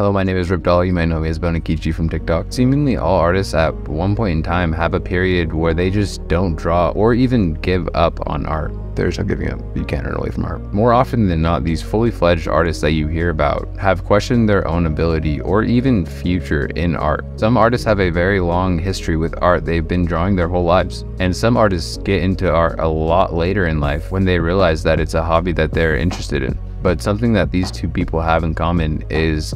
Hello, my name is Ripdal. You might know me as Bonakichi from TikTok. Seemingly all artists at one point in time have a period where they just don't draw or even give up on art. There's no giving up. You can't run away from art. More often than not, these fully fledged artists that you hear about have questioned their own ability or even future in art. Some artists have a very long history with art. They've been drawing their whole lives. And some artists get into art a lot later in life when they realize that it's a hobby that they're interested in. But something that these two people have in common is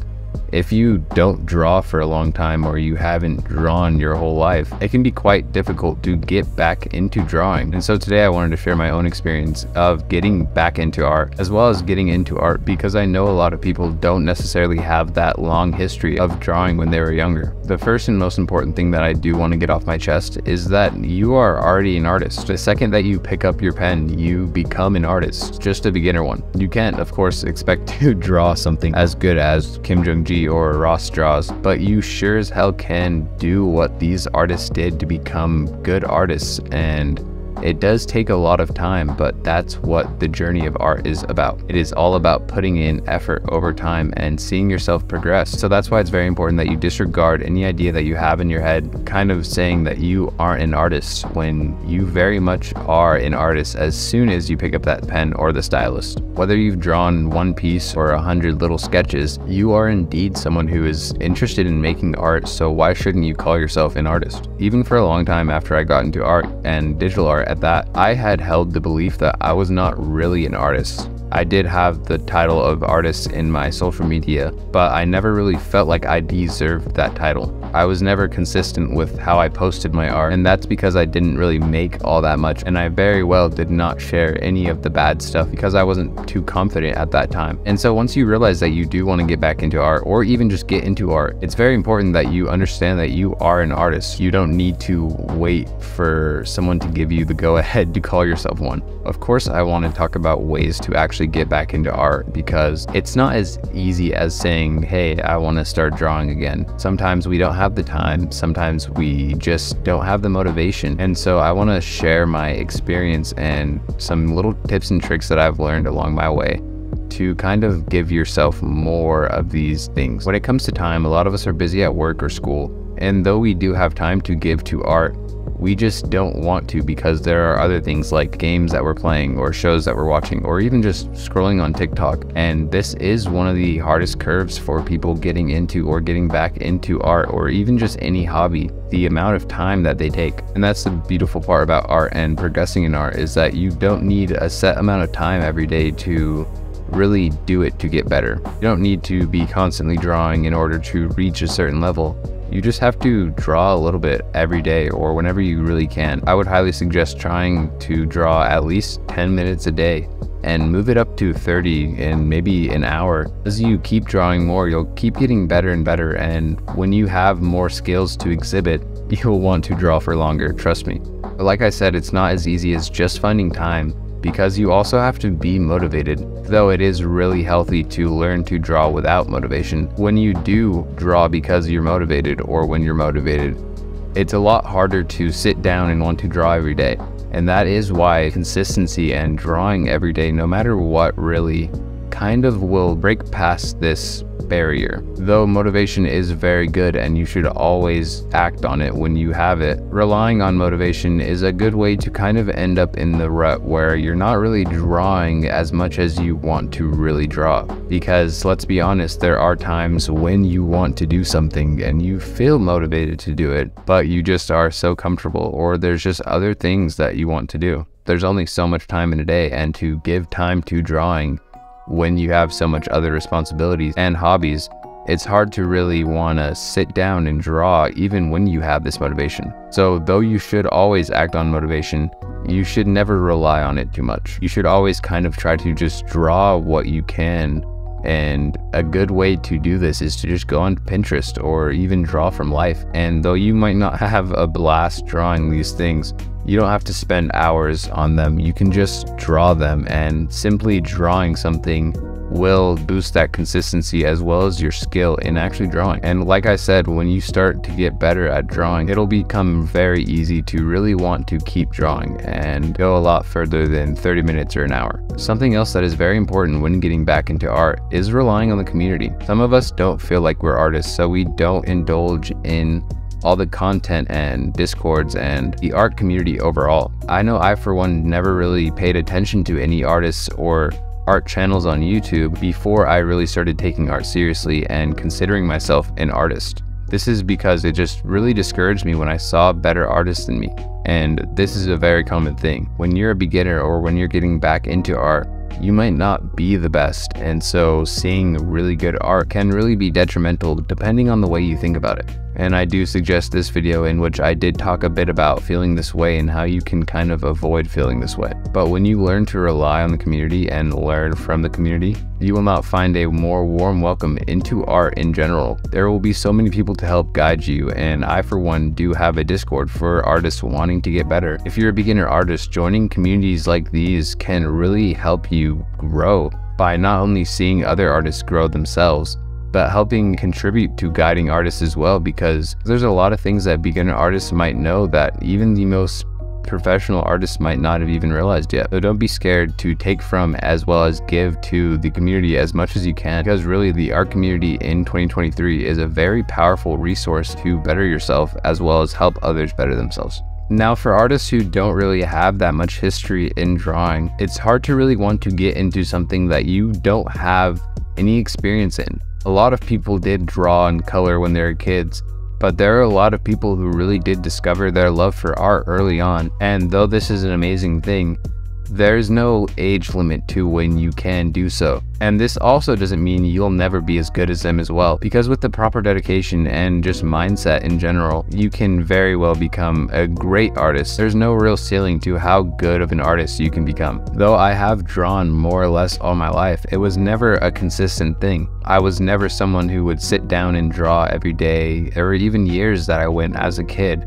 if you don't draw for a long time or you haven't drawn your whole life, it can be quite difficult to get back into drawing. And so today I wanted to share my own experience of getting back into art, as well as getting into art, because I know a lot of people don't necessarily have that long history of drawing when they were younger. The first and most important thing that I do want to get off my chest is that you are already an artist. The second that you pick up your pen, you become an artist, just a beginner one. You can't, of course, expect to draw something as good as Kim Jong-gi or Ross draws, but you sure as hell can do what these artists did to become good artists. And it does take a lot of time, but that's what the journey of art is about. It is all about putting in effort over time and seeing yourself progress. So that's why it's very important that you disregard any idea that you have in your head, kind of saying that you aren't an artist, when you very much are an artist as soon as you pick up that pen or the stylus. Whether you've drawn one piece or 100 little sketches, you are indeed someone who is interested in making art, so why shouldn't you call yourself an artist? Even for a long time after I got into art and digital art at that, I had held the belief that I was not really an artist. I did have the title of artist in my social media, but I never really felt like I deserved that title. I was never consistent with how I posted my art, and that's because I didn't really make all that much, and I very well did not share any of the bad stuff because I wasn't too confident at that time. And so once you realize that you do want to get back into art, or even just get into art, it's very important that you understand that you are an artist. You don't need to wait for someone to give you the go-ahead to call yourself one. Of course, I want to talk about ways to actually get back into art, because it's not as easy as saying, hey, I want to start drawing again. Sometimes we don't have the time, sometimes we just don't have the motivation. And so I want to share my experience and some little tips and tricks that I've learned along my way to kind of give yourself more of these things. When it comes to time, a lot of us are busy at work or school, and though we do have time to give to art, we just don't want to, because there are other things like games that we're playing or shows that we're watching, or even just scrolling on TikTok. And this is one of the hardest curves for people getting into or getting back into art, or even just any hobby, the amount of time that they take. And that's the beautiful part about art and progressing in art, is that you don't need a set amount of time every day to really do it to get better. You don't need to be constantly drawing in order to reach a certain level. You just have to draw a little bit every day, or whenever you really can. I would highly suggest trying to draw at least 10 minutes a day and move it up to 30 and maybe an hour. As you keep drawing more, you'll keep getting better and better, and when you have more skills to exhibit, you'll want to draw for longer, trust me. But like I said, it's not as easy as just finding time, because you also have to be motivated, though it is really healthy to learn to draw without motivation. When you do draw because you're motivated, or when you're motivated, it's a lot harder to sit down and want to draw every day. And that is why consistency and drawing every day, no matter what, really kind of will break past this barrier. Though motivation is very good and you should always act on it when you have it, relying on motivation is a good way to kind of end up in the rut where you're not really drawing as much as you want to really draw. Because let's be honest, there are times when you want to do something and you feel motivated to do it, but you just are so comfortable, or there's just other things that you want to do. There's only so much time in a day, and to give time to drawing when you have so much other responsibilities and hobbies, it's hard to really want to sit down and draw even when you have this motivation. So though you should always act on motivation, you should never rely on it too much. You should always kind of try to just draw what you can. And a good way to do this is to just go on Pinterest or even draw from life. And though you might not have a blast drawing these things, you don't have to spend hours on them. You can just draw them, and simply drawing something will boost that consistency as well as your skill in actually drawing. And like I said, when you start to get better at drawing, it'll become very easy to really want to keep drawing and go a lot further than 30 minutes or an hour. Something else that is very important when getting back into art is relying on the community. Some of us don't feel like we're artists, so we don't indulge in all the content and discords and the art community overall. I know I, for one, never really paid attention to any artists or art channels on YouTube before I really started taking art seriously and considering myself an artist. This is because it just really discouraged me when I saw better artists than me. And this is a very common thing. When you're a beginner or when you're getting back into art, you might not be the best, and so seeing really good art can really be detrimental depending on the way you think about it. And I do suggest this video in which I did talk a bit about feeling this way and how you can kind of avoid feeling this way. But when you learn to rely on the community and learn from the community, you will not find a more warm welcome into art in general. There will be so many people to help guide you, and I, for one, do have a Discord for artists wanting to get better. If you're a beginner artist, joining communities like these can really help you grow by not only seeing other artists grow themselves, but helping contribute to guiding artists as well, because there's a lot of things that beginner artists might know that even the most professional artists might not have even realized yet. So don't be scared to take from as well as give to the community as much as you can, because really the art community in 2023 is a very powerful resource to better yourself as well as help others better themselves. Now, for artists who don't really have that much history in drawing, it's hard to really want to get into something that you don't have any experience in. A lot of people did draw and color when they were kids, but there are a lot of people who really did discover their love for art early on. And though this is an amazing thing, there's no age limit to when you can do so. And this also doesn't mean you'll never be as good as them as well, because with the proper dedication and just mindset in general, you can very well become a great artist. There's no real ceiling to how good of an artist you can become. Though I have drawn more or less all my life, it was never a consistent thing. I was never someone who would sit down and draw every day. There were even years that I went as a kid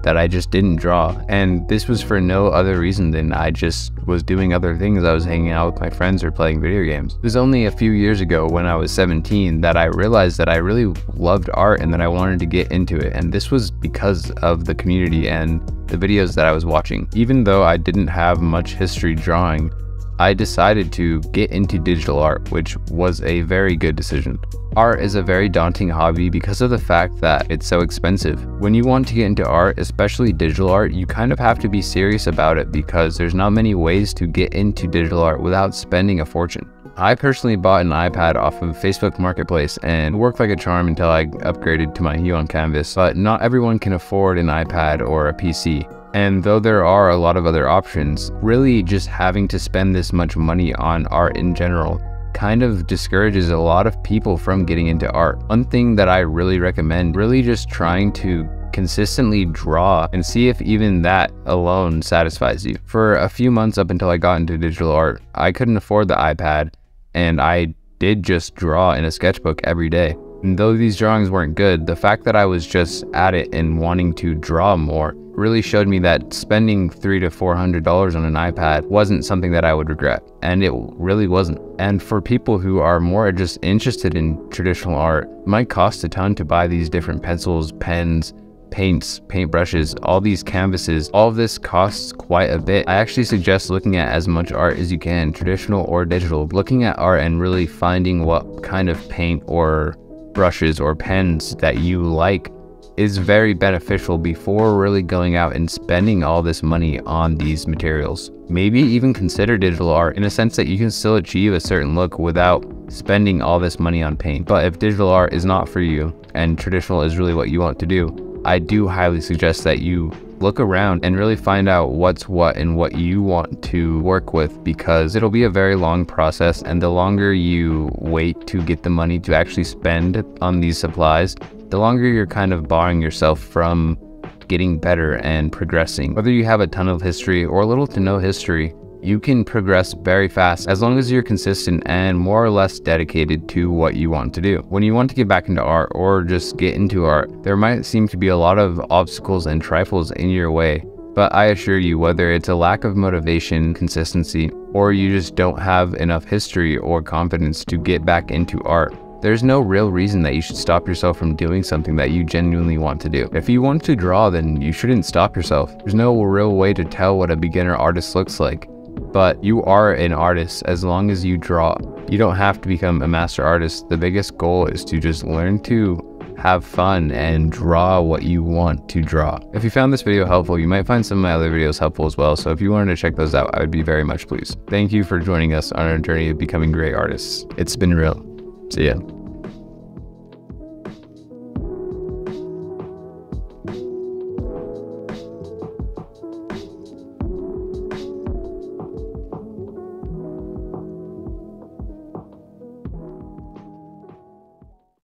that I just didn't draw, and this was for no other reason than I just was doing other things. I was hanging out with my friends or playing video games. It was only a few years ago when I was 17 that I realized that I really loved art and that I wanted to get into it, and this was because of the community and the videos that I was watching. Even though I didn't have much history drawing, I decided to get into digital art, which was a very good decision. Art is a very daunting hobby because of the fact that it's so expensive. When you want to get into art, especially digital art, you kind of have to be serious about it because there's not many ways to get into digital art without spending a fortune. I personally bought an iPad off of Facebook Marketplace and worked like a charm until I upgraded to my Hue on Canvas, but not everyone can afford an iPad or a PC. And though there are a lot of other options, really just having to spend this much money on art in general kind of discourages a lot of people from getting into art. One thing that I really recommend, really just trying to consistently draw and see if even that alone satisfies you. For a few months up until I got into digital art, I couldn't afford the iPad, and I did just draw in a sketchbook every day. And though these drawings weren't good, the fact that I was just at it and wanting to draw more really showed me that spending $300 to $400 on an iPad wasn't something that I would regret, and it really wasn't. And for people who are more just interested in traditional art, it might cost a ton to buy these different pencils, pens, paints, paintbrushes, all these canvases. All of this costs quite a bit. I actually suggest looking at as much art as you can, traditional or digital. Looking at art and really finding what kind of paint or brushes or pens that you like is very beneficial before really going out and spending all this money on these materials. Maybe even consider digital art in a sense that you can still achieve a certain look without spending all this money on paint. But if digital art is not for you and traditional is really what you want to do, I do highly suggest that you look around and really find out what's what and what you want to work with, because it'll be a very long process, and the longer you wait to get the money to actually spend on these supplies, the longer you're kind of barring yourself from getting better and progressing. Whether you have a ton of history or little to no history, you can progress very fast as long as you're consistent and more or less dedicated to what you want to do. When you want to get back into art or just get into art, there might seem to be a lot of obstacles and trifles in your way But I assure you, whether it's a lack of motivation, consistency, or you just don't have enough history or confidence to get back into art, there's no real reason that you should stop yourself from doing something that you genuinely want to do. If you want to draw, then you shouldn't stop yourself. There's no real way to tell what a beginner artist looks like, but you are an artist as long as you draw. You don't have to become a master artist. The biggest goal is to just learn to have fun and draw what you want to draw. If you found this video helpful, you might find some of my other videos helpful as well. So if you wanted to check those out, I would be very much pleased. Thank you for joining us on our journey of becoming great artists. It's been real. See ya.